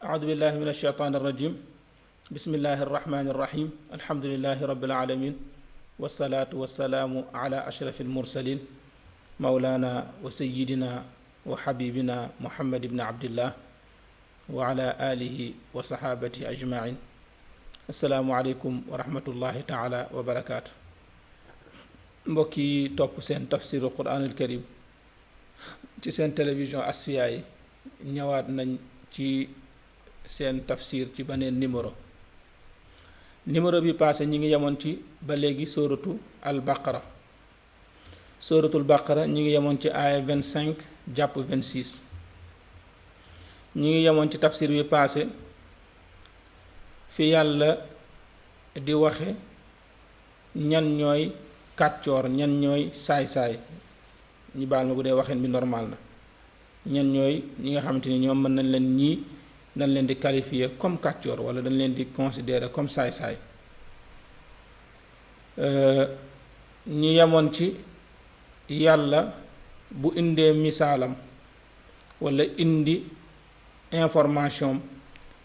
أعوذ بالله من الشيطان الرجيم بسم الله الرحمن الرحيم الحمد لله رب العالمين والصلاة والسلام على أشرف المرسلين مولانا وسيدنا وحبيبنا محمد بن عبد الله وعلى آله وصحابته أجمعين السلام عليكم ورحمة الله تعالى وبركاته mbokki topp seen tafsirul Qur'anul Karim ci seen télévision Asfiyahi ñëwaat nañ ci seen tafsir ci beneen numéro bi passé ñi ngi yemoon ci ba léegi sóoratu al Baqara sóoratul Baqara ñi ngi yemoon ci aaya 25 jàpp 26 ñi ngi yemoon ci tafsir bi passé fi yàlla di waxe ñan ñooy kàccoor ñan ñooy saay-saay ñi baal ma bu dee waxeen bi normal na ñan ñooy ñi nga xamante ni ñoom mën nañ leen ñii dañ leen di qualifier comme kàccoor wala dañ leen di considérer comme saay-saay ñu yemoon ci yàlla bu indee misaalam wala indi information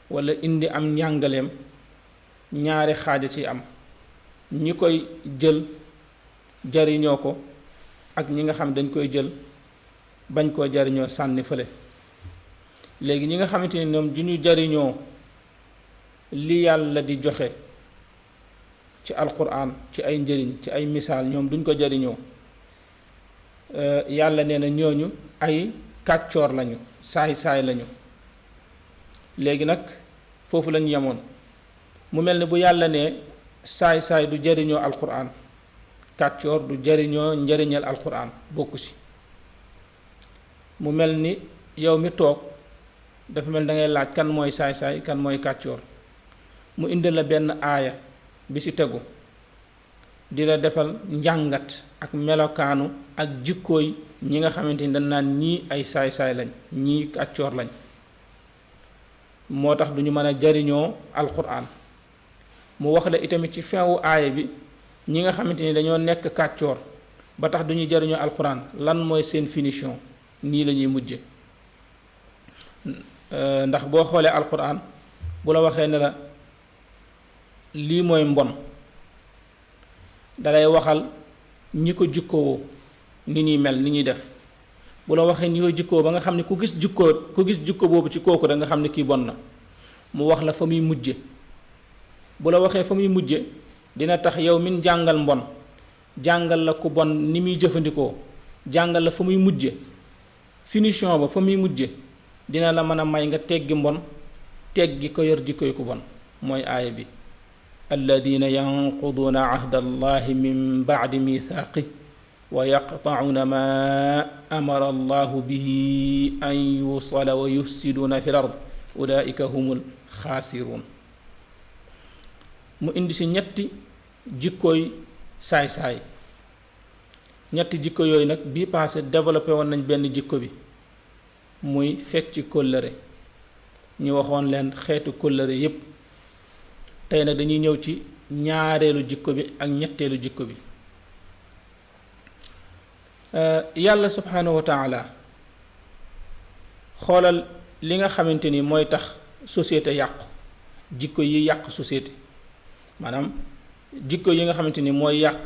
wala indi am njàngaleem ñaari xaaja ci am ñi koy jël jariñoo ko ak ñi nga xam dañ koy jël bañ koo jariñoo sànni fële léegi ñi nga xamante ni ñoom du ñu jariñoo li yàlla di joxe ci alquran ci ay njëriñ ci ay misaal ñoom duñ ko jariñoo yàlla nee na ñooñu ay kàccoor lañu saay-saay lañu léegi nag foofu lañu yemoon mu mel ni bu yàlla ne saay-saay du jariñoo alquran kàccoor du jariñoo njariñal alquran bokku si mu mel ni yow mi toog dafa mel da ngay laaj kan mooy saay-saay kan mooy kàccoor mu indi la benn aaya bi ci tegu di la defal njàngat ak melokaanu ak jikkooy ñi nga xamante ni dañ naan ñii ay saay-saay lañ ñii kàccoor lañ moo tax duñu mën a jariñoo alquran mu wax la itamit ci feewu aaya bi ñi nga xamante ni dañoo nekk kàccoor ba tax duñu jariñoo alquran lan mooy seen finition nii la ñuy mujje ndax boo xoolee alquran bu la waxee ne la lii mooy mbon dalay waxal ñi ko jikkoo ni ñuy mel ni ñuy def bu la waxee ñi ko jikkoo ba nga xam ne ku gis jikko boobu ci kooku da nga xam ne kii bon na mu wax la fa muy mujje bu la waxee fa muy mujje dina tax yow min jàngal mbon jàngal la ku bon ni muy jëfandikoo jàngal la fa muy mujje finition ba fa muy mujje dina la mën a may nga teggi mbon teggi ko yor jikkoy ku bon mooy aaya bi alladina yanquduuna ahda allahi min bacdi mithaaqi wa yaqtacuuna ma amara allahu bihi an yusala wa yufsiduuna fi l ard ulaika humul xaasiruun mu indi si ñetti jikkooy saay-saay ñetti jikko yooyu nag bii passé développé woon nañ benn jikko bi muy fecc kóllëre ñu waxoon leen xeetu kóllëre yépp tey nag dañuy ñëw ci ñaareelu jikko bi ak ñetteelu jikko bi yàlla subhanahu wa taala xoolal li nga xamante ni mooy tax société yàqu jikko yi yàq société maanaam jikko yi nga xamante ni mooy yàq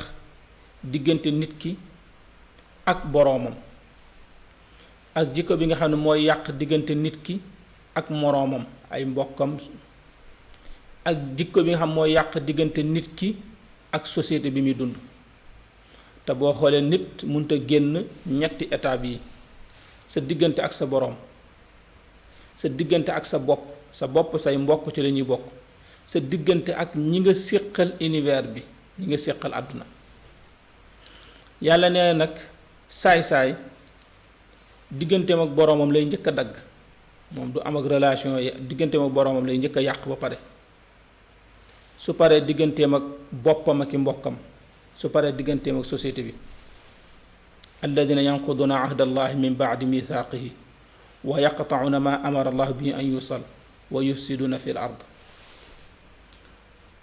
diggante nit ki ak boroomam ak jikko bi nga xam ne mooy yàq diggante nit ki ak moroomam ay mbokkam ak jikko bi nga xam mooy yàq diggante nit ki ak société bi muy dund te boo xoolee nit mënta génn ñetti étape yi sa diggante ak sa boroom sa diggante ak sa bopp say mbokk ci la ñuy bokk sa diggante ak ñi nga séqal univers bi ñi nga séqal àdduna yàlla nee nag saay-saay digganteem ak boroomam lay njëkk a dagg moom du am ak relation yi digganteem ak boroomam lay njëkk a yàq ba pare su paree digganteem ak boppam ak i mbokkam su paree digganteem ak société bi alladina yanquduna ahda allahi min baadi mithaaqihi wa yaqtauna ma amara allah bi an yusal wa yufsiduna fi l ard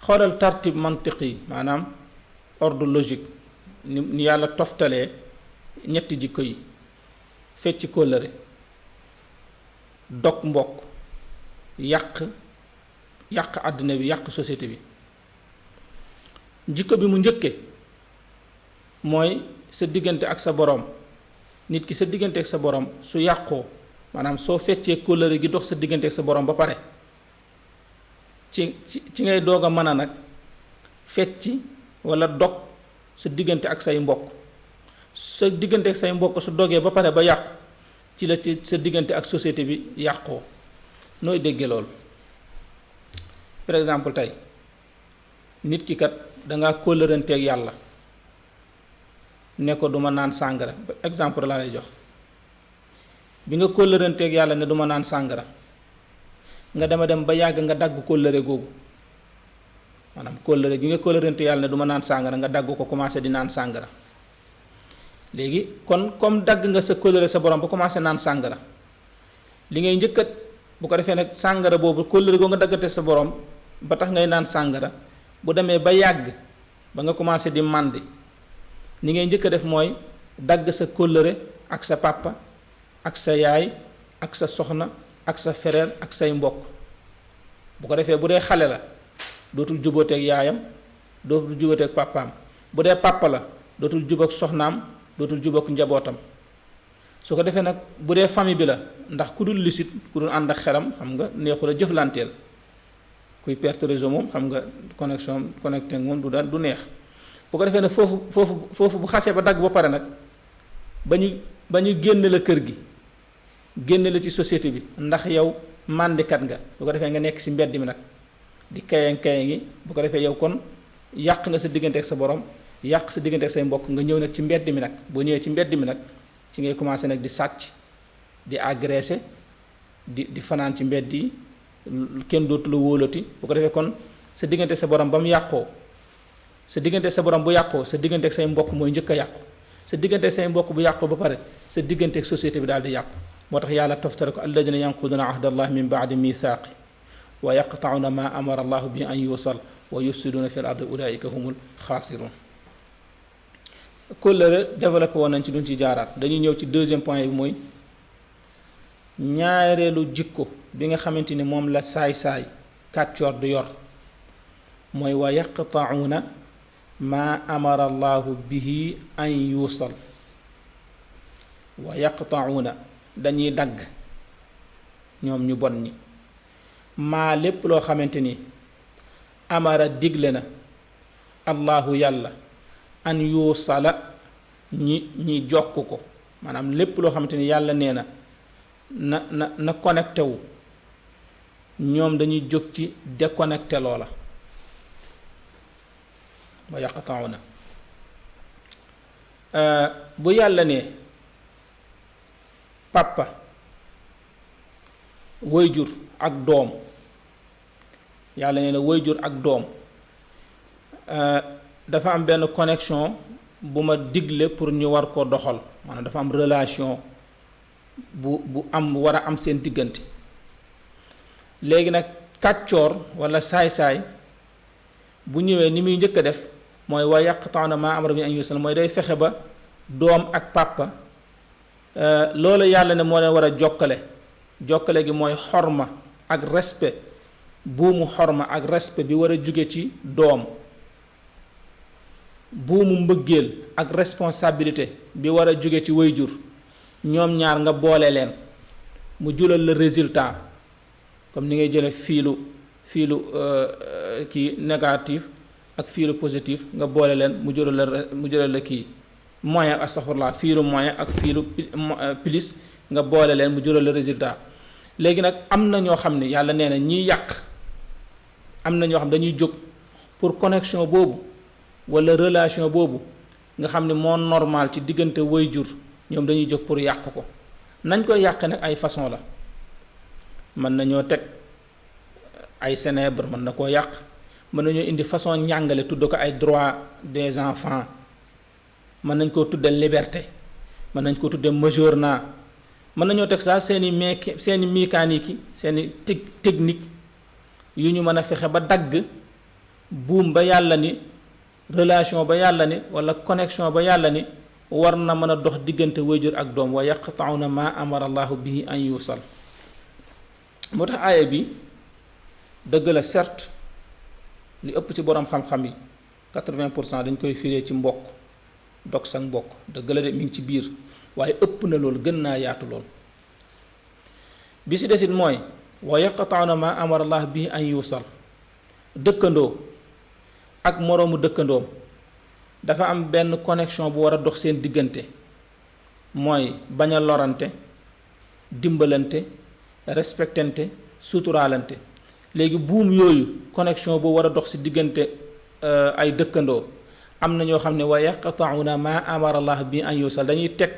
xoolal tartib mantiqi maanaam ordre logique ni yàlla toftalee ñetti jikko yi fecc kóllëre dog mbokk yàq àddina bi yàq société bi. jikko bi mu njëkke mooy sa diggante ak sa borom. nit ki sa diggante ak sa borom su yàqoo maanaam soo feccee kóllëre gi dox sa diggante ak sa borom ba pare ci ngay doog a mën a nag fecci walla dog sa diggante ak say mbokk. sa diggante ak say mbokk su dogee ba pare ba yàqu ci la ci sa diggante ak société bi yàqoo. nooy dégge loolu par exemple tey nit ki kat dangaa kóllëranteeg yàlla ne ko duma naan sàngara exemple laa lay jox bi nga kóllëranteeg yàlla ne duma naan sàngara nga dem ba yàgg nga dagg kóllëre googu maanaam kóllëre gi nga kóllërante yàlla ne duma naan sàngara nga dagg ko commencé di naan sàngara léegi kon comme dagg nga sa kóllëre sa borom ba commencé naan sàngara li ngay njëkkat bu ko defee nag sàngara boobu kóllëre goo nga daggate sa borom ba tax ngay naan sàngara bu demee ba yàgg ba nga commencé di màndi ni ngay njëkk a def mooy dagg sa kóllëre ak sa papa ak sa yaay ak sa soxna ak sa frère ak say mbokk bu ko defee bu dee xale la dootul jubóoteeg yaayam dootul jubóoteeg papaam bu dee papa la dootul jubóog soxnaam dootul jubóog njabootam su ko defee nag bu dee famille bi la ndax ku dul lucide ku dul ànd ak xelam xam nga neexul a jëflanteel kuy perte réseau moom xam nga connexion connecté moom du neex bu ko defee nag foofu bu xasee ba dagg ba pare nag ba ñu génn la kër gi génn la ci société bi ndax yow màndikat nga bu ko defee nga nekk ci mbedd mi nag di kayang ngi bu ko defee yow kon yàq nga sa diggante ak sa borom yàq sa diggante ak say mbokk nga ñëw nag ci mbedd mi nag boo ñëwee ci mbedd mi nag ci ngay commencé nag di sàcc di agressé di fanaan ci mbedd yi kenn dootu la wóolati bu ko defee kon sa diggante sa borom ba mu yàqoo sa diggante sa borom bu yàqoo sa diggante ak say mbokk mooy njëkk a yàqu sa diggante ak say mbokk bu yàqoo ba pare sa diggante ak société bi daal di yàqu moo tax yàlla toftale ko alladina yanquduna ahdallahi min baadi mithaaqi wa yaqtauna ma amara allahu bi an yusal wa yufsiduna fi l ardi ulaika humul xaasirun kóllëre développé woon nañ ci duñ ci jaaraat dañuy ñëw ci deuxième point bi mooy ñaareelu jikko bi nga xamante ni moom la saay-saay kàccoor du yor mooy wa yaqtauna ma amara allahu bihi an yusal wa yaqtauna dañuy dagg ñoom ñu bon ñi maa lépp loo xamante ni amara digle na allahu yàlla an yuusala ñi jokk ko maanaam lépp loo xamante ni yàlla nee na connecté wu ñoom dañuy jóg ci déconnecté loola wa yaqtauna bu yàlla ne papa wayjur ak doom yàlla nee na wayjur ak doom dafa am benn connexion bu ma digle pour ñu war ko doxal maanaam dafa am relation bu am war a am seen diggante léegi nag kàccoor walla saay-saay bu ñëwee ni muy njëkk a def mooy wa yaqtauna ma amara bi an yusal mooy day fexe ba doom ak papa loolu yàlla ne moo leen war a jokkale gi mooy xorma ak respect buumu xorma ak respect bi war a jóge ci doom buumu mbëggeel ak responsabilité bi war a jóge ci wayjur ñoom ñaar nga boole leen mu julal la résultat comme ni ngay jële fiilu kii négatif ak fiilu positif nga boole leen mu jural la kii moyen astaghfirullah fiilu moyen ak fiilu plus nga boole leen mu jural la résultat léegi nag am na ñoo xam ne yàlla nee na ñiy yàq am na ñoo xam dañuy jóg pour connexion boobu wala relation boobu nga xam ne moo normal ci diggante wayjur ñoom dañuy jóg pour yàq ko nañ koy yàq nag ay façon la mën nañoo teg ay ténèbres mën na koo yàq mën nañoo indi façon njàngale tudd ko ay droits des enfants mën nañ koo tudde liberté mën nañ koo tudde majournat mën nañoo teg sax seeni mécanique seeni technique yu ñu mën a fexe ba dagg buum ba yàlla ni relation ba yàlla ni wala connexion ba yàlla ni war na mën a dox diggante wayjur ak doom wa yaqtauna ma amara allahu bihi an yusal moo tax aaya bi dëgg la certes li ëpp ci borom xam-xam yi 80% dañ koy firee ci mbokk dog sa mbokk dëgg la de mi ngi ci biir waaye ëpp na loolu gën naa yaatu lool bi si desit mooy wa yaqta'una ma amara allah bi an yusal dëkkandoo ak moroomu dëkkandoom dafa am benn connexion bu war a dox seen diggante mooy bañ a lorante dimbalante respectante suturaalante léegi buum yooyu connexion bu war a dox si diggante ay dëkkandoo am na ñoo xam ne wa yaqta'una ma amara allah bi an yusal dañuy teg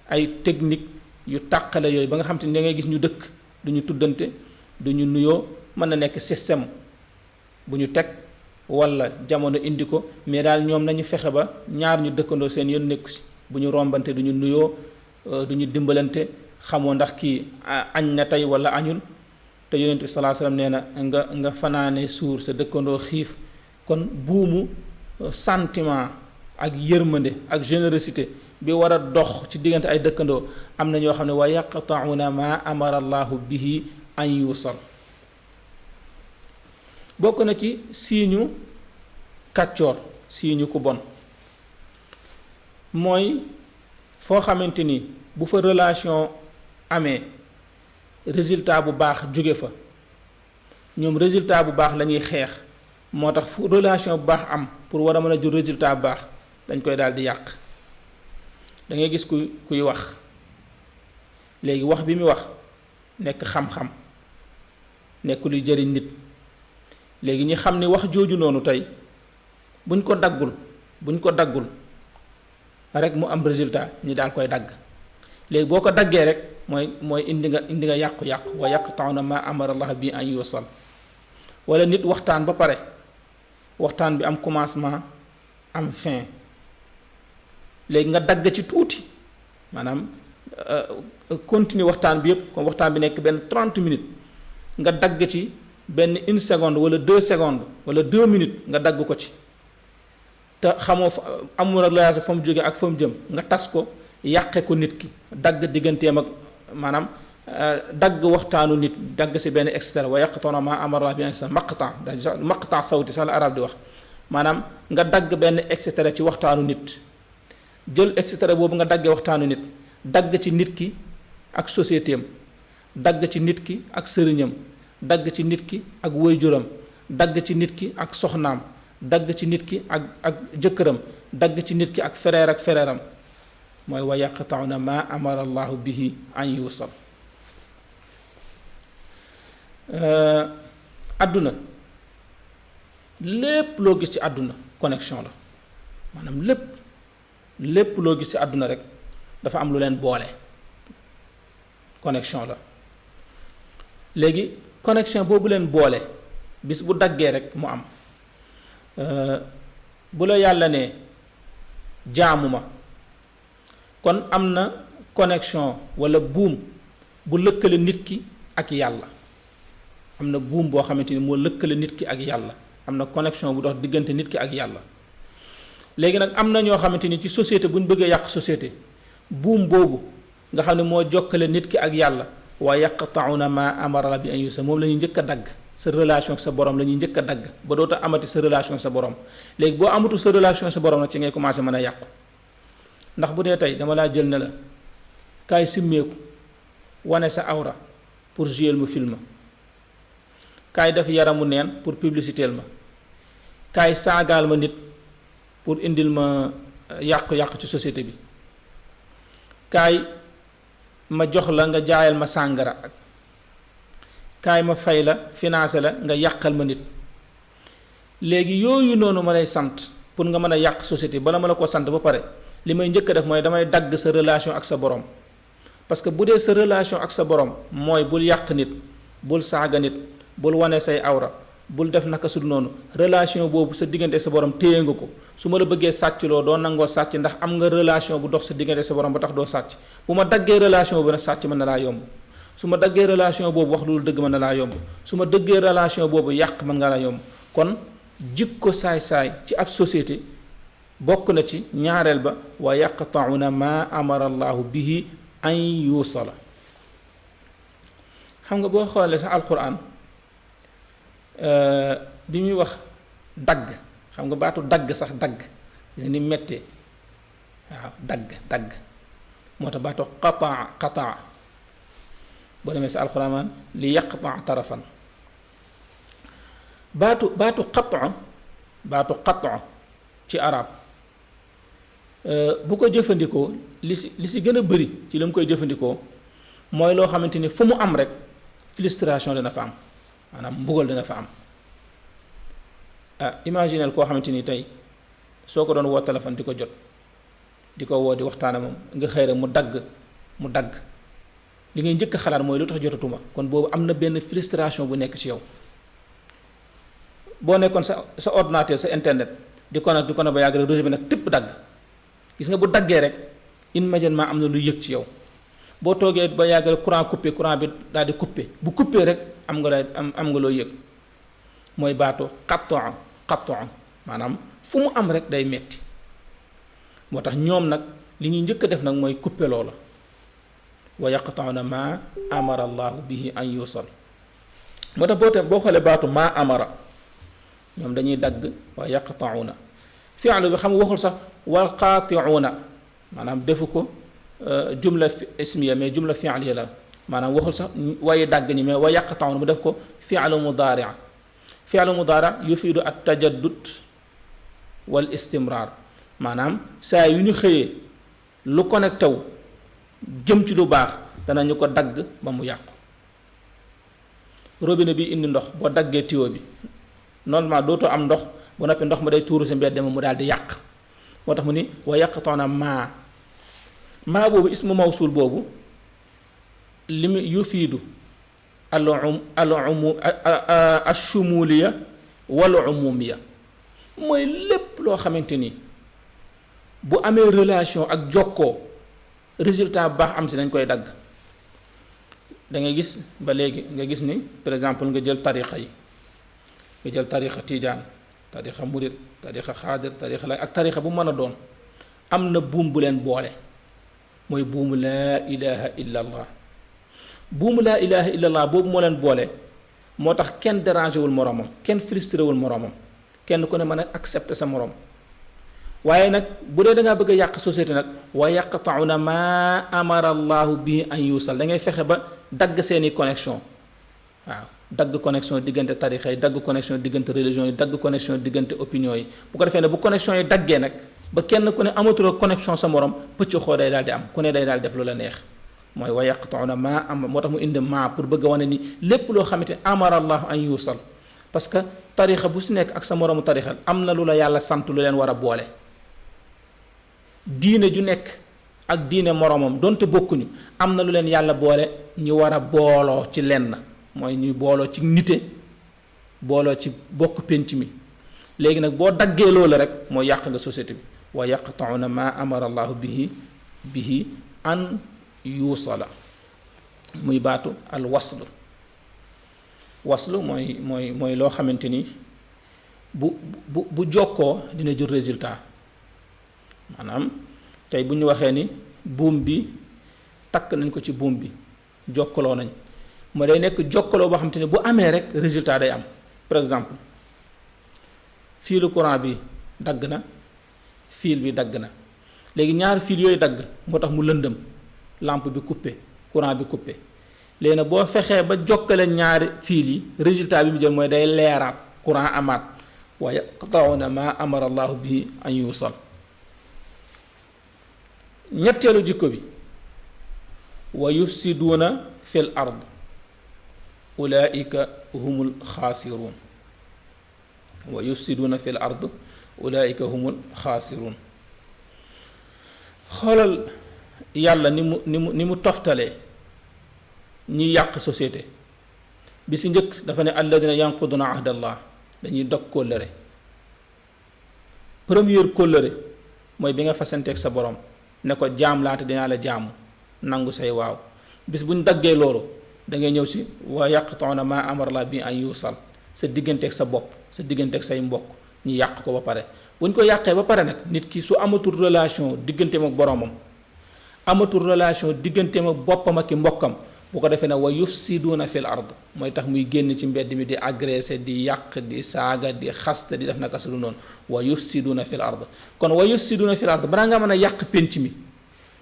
ay technique yu tàqale yooyu ba nga xam te ne da ngay gis ñu dëkk duñu tuddante duñu nuyoo mën na nekk système bu ñu teg wala jamono indi ko mais daal ñoom nañu fexe ba ñaar ñu dëkkandoo seen yoon nekku si bu ñu rombante duñu nuyoo duñu dimbalante xamoo ndax kii añ na tey wala añul te yonent bi sallallahu alayhi wasallam nee na nga fanaane suur sa dëkkandoo xiif kon buumu sentiment ak yërmande ak générosité bi war a dox ci diggante ay dëkkandoo am na ñoo xam ne wa yaqta'una ma amara allahu bihi an yusal bokk na ci siiñu kàccoor siiñu ku bon mooy foo xamante ni bu fa relation amee résultat bu baax jóge fa ñoom résultat bu baax la ñuy xeex moo tax fu relation bu baax am pour war a mën a jur résultat bu baax dañ koy daal di yàq da ngay gis kuy wax léegi wax bi muy wax nekk xam-xam nekk luy jëriñ nit léegi ñi xam ni wax jooju noonu tey buñ ko daggul rek mu am résultat ñi daal koy dagg léegi boo ko daggee rek mooy indi nga yàqu-yàqu wa yaqta'una ma amara allah bi an yusal wala nit waxtaan ba pare waxtaan bi am commencement am fin léegi nga dagg ci tuuti maanaam continuer waxtaan bi yépp comme waxtaan bi nekk benn 30 minutes nga dagg ci benn 1 seconde wala 2 secondes wala 2 minutes nga dagg ko ci te xamoo amul relation fa mu jóge ak fa mu jëm nga tas ko yàqe ko nit ki dagg digganteem ak maanaam dagg waxtaanu nit dagg si benn extrait wa yaqta'una ma amara bi sa maqta sawti sax la arab di wax maanaam nga dagg benn extrait ci waxtaanu nit jël extrait boobu nga daggee waxtaanu nit dagg ci nit ki ak société am dagg ci nit ki ak sëriñam dagg ci nit ki ak waajuram dagg ci nit ki ak soxnaam dagg ci nit ki ak jëkkëram dagg ci nit ki ak frère am mooy wa yaqta'una ma amara allahu bihi an yusal àdduna lépp loo gis ci àdduna connexion la maanaam lépp loo gis ci àdduna rek dafa am lu leen boole connexion la léegi connexion boobu leen boole bis bu daggee rek mu am bu la yàlla ne jaamu ma kon am na connexion walla buum bu lëkkale nit ki ak yàlla am na buum boo xamante ni moo lëkkale nit ki ak yàlla am na connexion bu dox diggante nit ki ak yàlla léegi nag am na ñoo xamante ni ci société bu ñu bëggee yàq société buum boobu nga xam ne moo jokkale nit ki ak yàlla wa yaqta'una ma amara bi an yusa moom la ñuy njëkk a dagg sa relation ak sa borom la ñuy njëkk a dagg ba doota amati sa relation sa borom léegi boo amatul sa relation sa borom nag ci ngay commencé mën a yàqu ndax bu dee tey dama laa jël ne la kaay simmeeku wane sa awra pour jouer mu film kaay def yaramu neen pour publicitéel ma kaay saagaal ma nit pour indil ma yàqu-yàqu ci société bi kaay ma jox la nga jaayal ma sàngara ak kaay ma fay la financé la nga yàqal ma nit léegi yooyu noonu ma lay sant pour nga mën a yàq société bala ma la ko sant ba pare li may njëkk a def mooy damay dagg sa relation ak sa borom parce que bu dee sa relation ak sa borom mooy bul yàq nit bul saaga nit bul wane say awra bul def naka su noonu relation boobu sa diggante sa borom téye nga ko su ma la bëggee sàccloo doo nangoo sàcc ndax am nga relation bu dox sa diggante sa borom ba tax doo sàcc bu ma daggee relation boobu nag sàcc mën na laa yomb su ma daggee relation boobu wax lu dëgg mën na laa yomb su ma dëggee relation boobu yàq mën nga laa yomb kon jikko saay-saay ci ab société bokk na ci ñaareel ba wa yaqta'una ma amara allahu bihi an yusala xam nga boo xoolee sax alquran bi muy wax dagg xam nga baatu dagg sax dagg gis ni méttee waaw dagg moo tax baatu qataa boo demee si alxuraan li yaqtaa tarafan baatu qataa ci arab bu ko jëfandikoo li si gën a bëri ci li mu koy jëfandikoo mooy loo xamante ni fu mu am rek frustration dina fa am maanaam mbugal dina fa am imaginel koo xamante ni tey soo ko doon woo téléphone di ko jot di ko woo di waxtaane moom nga xëy rek mu dagg li ngay njëkk a xalaat mooy lu tax jotatuma kon boobu am na benn frustration bu nekk ci yow boo nekkoon sa ordinateur sa internet di ko ba yàgg rek réseau bi nag tipp dagg gis nga bu daggee rek immédiatement am na lu yëg ci yow boo toogee ba yàgg rek courant bi daal di coupé bu coupé rek am nga loo yëg mooy baatu xatton maanaam fu mu am rek day metti moo tax ñoom nag li ñuy njëkk a def nag mooy coupé loola wa yaqta'una ma amara allahu bihi an yusal moo tax boo xoolee baatu ma amara ñoom dañuy dagg wa yaqta'una fi'lu bi xam nga waxul sax wal qaati'una maanaam defu ko jumla ismiya mais jumla fi'liya la maanaam waxul sax waaye dagg ñi mais wa yaqta'una mu def ko fi'lu mudaari' yufiidu at tajaddud wal istimrar maanaam saa yu ñu xëyee lu connecté wu jëm ci lu baax danañu ko dagg ba mu yàqu robinet bi indi ndox boo daggee tuyau bi normalement dootoo am ndox bu noppi ndox ma day tuuru si mbedd mu daal di yàq moo tax mu ni wa yaqtoona maa boobu ismu mawsul boobu li mu yufiidu ashumuliya wal umumiya mooy lépp loo xamante ni bu amee relation ak jokkoo résultat bu baax am si dañ koy dagg da ngay gis ba léegi nga gis ni par exemple nga jël tariqa yi nga jël tariqa tijaan tariqa murid tariqa xaadir tariqa lay ak tariqa bu mën a doon am na buum bu leen boole mooy buumu laa ilaha illa allah buumu laa ilaha illa allah boobu moo leen boole moo tax kenn dérangé wul moromam kenn frustré wul moromam kenn ku ne mën a accepter sa morom waaye nag bu dee da ngaa bëgg a yàq société nag wa yaqta'una ma amara allahu bi an yusal da ngay fexe ba dagg seeni connexion waaw dagg connexion diggante tarixa yi dagg connexion diggante religion yi dagg connexion diggante opinion yi bu ko defee ne bu connexion yi daggee nag ba kenn ku ne amatuloo connexion sa morom pëcc xoo day daal di am ku ne day daal def lu la neex mooy wa yaqta'una ma am moo tax mu indi ma pour bëgg a wane ni lépp loo xamante ne amara allahu an yusal parce que tarixa bu si nekk ak sa moromu tarixa am na lu la yàlla sant lu leen war a boole diine ju nekk ak diine moromam donte bokkuñu am na lu leen yàlla boole ñu war a booloo ci lenn mooy ñuy booloo ci nite booloo ci bokk pénc mi léegi nag boo daggee loolu rek mooy yàq nga société bi wa yaqta'una ma amara allahu bihi an yuusala muy baatu al waslu mooy loo xamante ni bu jokkoo dina jur résultat maanaam tey bu ñu waxee ni buum bi takk nañ ko ci buum bi jokkaloo nañ moo day nekk jokkaloo boo xamante ni bu amee rek résultat day am par exemple fiilu courant bi dagg na fil bi dagg na léegi ñaari fil yooyu dagg moo tax mu lëndëm lampe bi coupé courant bi coupé léegi nag boo fexee ba jokkale ñaari fil yi résultat bi mu jël mooy day leeraat courant amaat wa yaqta'una ma amara allahu bihi an yusal ñetteelu jikko bi wa yufsiduuna fil ard ulaika humul xaasiruun wa yufsiduuna fil ard ulaika humul xaasiruun xoolal yàlla ni mu toftalee ñi yàq société bi si njëkk dafa ne alladina yanquduna ahdallah dañuy dog kóllëre première kóllëre mooy bi nga fasanteeg sa borom ne ko jaam laata dinaa la jaamu nangu say waaw bis bu ñu daggee loolu da ngay ñëw si wa yaqta'una ma amara la bi an yusal sa digganteeg sa bopp sa digganteeg say mbokk ñu yàq ko ba pare bu ñu ko yàqee ba pare nag nit ki su amatul relation digganteem ak boromam amatul relation digganteem ak boppam ak i mbokkam bu ko defee nag wa yufsiduuna fil ard mooy tax muy génn ci mbedd mi di agressé di yàq di saaga di xaste di def naka su du noonu wa yufsiduuna fil ard kon wa yufsiduuna fil ard balaa nga mën a yàq pénc mi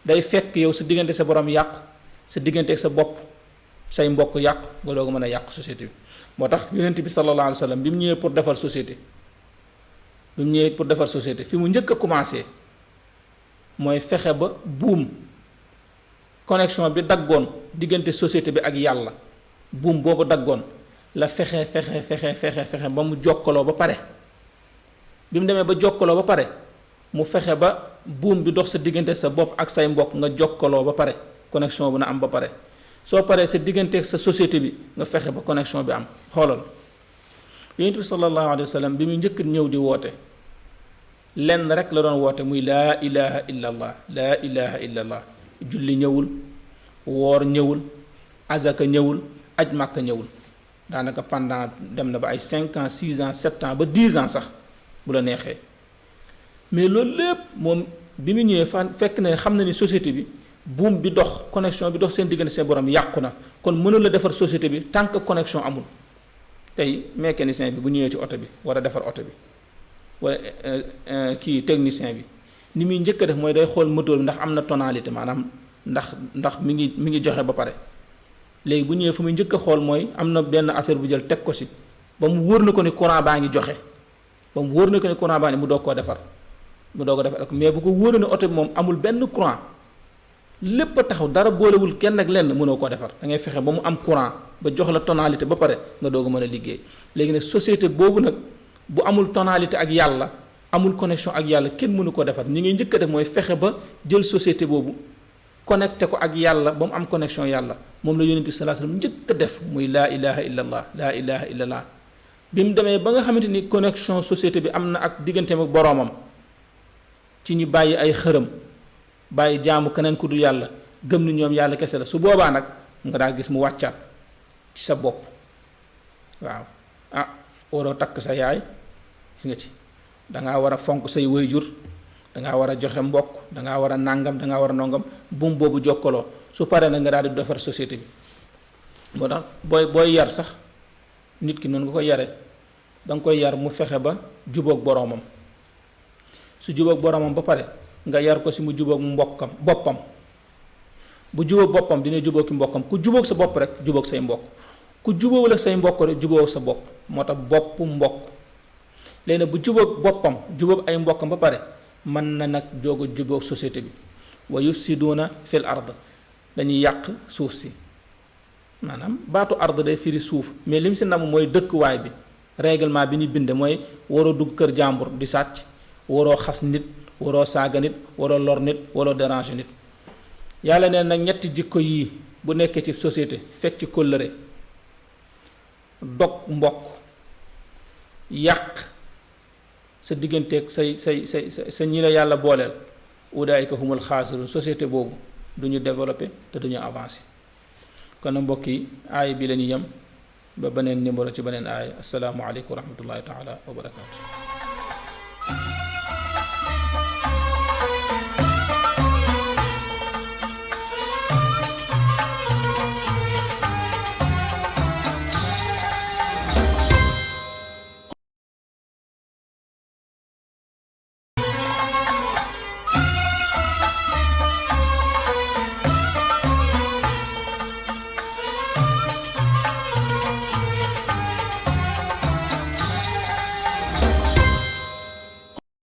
day fekk yow sa diggante sa borom yàqu sa diggante ak sa bopp say mbokk yàqu nga doog a mën a yàq société bi moo tax yonent bi sallallahu alayhi wa sallam bi mu ñëwee pour defar société fi mu njëkk a commencé mooy fexe ba buum connexion bi daggoon diggante société bi ak yàlla buum boobu daggoon la fexe ba mu jokkaloo ba pare bi mu demee ba jokkaloo ba pare mu fexe ba buum bi dox sa diggante sa bopp ak say mbokk nga jokkaloo ba pare connexion bu na am ba pare soo paree sa diggante ak sa société bi nga fexe ba connexion bi am xoolal yonent bi sallallahu alayhi wa sallam bi muy njëkk ñëw di woote lenn rek la doon woote muy laa ilaha illa allah laa ilaha illa allah julli ñëwul woor ñëwul azaka ñëwul aj màkka ñëwul daanaka pendant dem na ba ay 5 ans 6 ans 7 ans ba 10 ans sax bu la neexee mais loolu lépp moom bi mu ñëwee fan fekk na xam na ni société bi buum bi dox connexion bi dox seen diggante seen borom yàqu na kon mënul la defar société bi tant que connexion amul tey mécanicien bi bu ñëwee ci oto bi war a defar oto bi wala kii technicien bi ni muy njëkk a def mooy day xool moteur bi ndax am na tonalité maanaam ndax mi ngi joxe ba pare léegi bu ñëwee fu muy njëkk a xool mooy am na benn affaire bu jël teg ko si ba mu wóor na ko ni courant baa ngi joxe ba mu wóor na ko ni courant baa ngi mu doog koo defar mais bu ko wóoree ne oto bi moom amul benn courant lépp a taxaw dara boolewul kenn ak lenn mënoo koo defar da ngay fexe ba mu am courant ba jox la tonalité ba pare nga doog a mën a liggéey léegi nag société boobu nag bu amul tonalité ak yàlla amul connexion ak yàlla kenn mënu ko defar ñi ngay njëkk a def mooy fexe ba jël société boobu connecté ko ak yàlla ba mu am connexion yàlla moom la yonent bi sallallahu alayhi wasallam njëkk a def muy laa ilaha illallah laa ilaha illallah bi mu demee ba nga xamante ni connexion société bi am na ak digganteem ak boroomam ci ñu bàyyi ay xërëm bàyyi jaamu keneen ku dul yàlla gëm ni ñoom yàlla kese la su boobaa nag nga daa gis mu wàccaat ci sa bopp waaw waroo takk sa yaay gis nga ci dangaa war a fonk say waajur dangaa war a joxe mbokk dangaa war a nàngam dangaa war a nongam buum boobu jokkaloo su paree nag nga daal di defar société bi moo tax booy yar sax nit ki noonu nga koy yare danga koy yar mu fexe ba jubóog boroomam su jubóog boroomam ba pare nga yar ko si mu jubóog boppam bu jubóog boppam dina jubóog ki mbokkam ku jubóog sa bopp rek jubóog say mbokk ku jubóowul ak say mbokk rek jubóog sa bopp moo tax bopp mbokk léegi bu jubóog boppam jubóog ay mbokkam ba pare mën na nag joog a jubóog société bi wa yufsiduuna fil ard dañuy yàq suuf si maanaam baatu ard day firi suuf mais lim si nam mooy dëkkuwaay bi règlement bi ñu bind mooy waroo dugg kër jàmbur di sàcc waroo xas nit waroo saaga nit waroo lor nit waroo déranger nit yàlla neen nag ñetti jikko yii bu nekkee ci société fecc kóllëre dog mbokk yàq sa digganteeg sa ñi la yàlla booleel ulaayika humul xaasirun société boobu du ñu développé te du ñu avancé kon nag mbokk yi aaya bi la ñuy yem ba beneen numéro ci beneen aaya asalaamu aleykum wa rahmatullahi taala wa barakaatu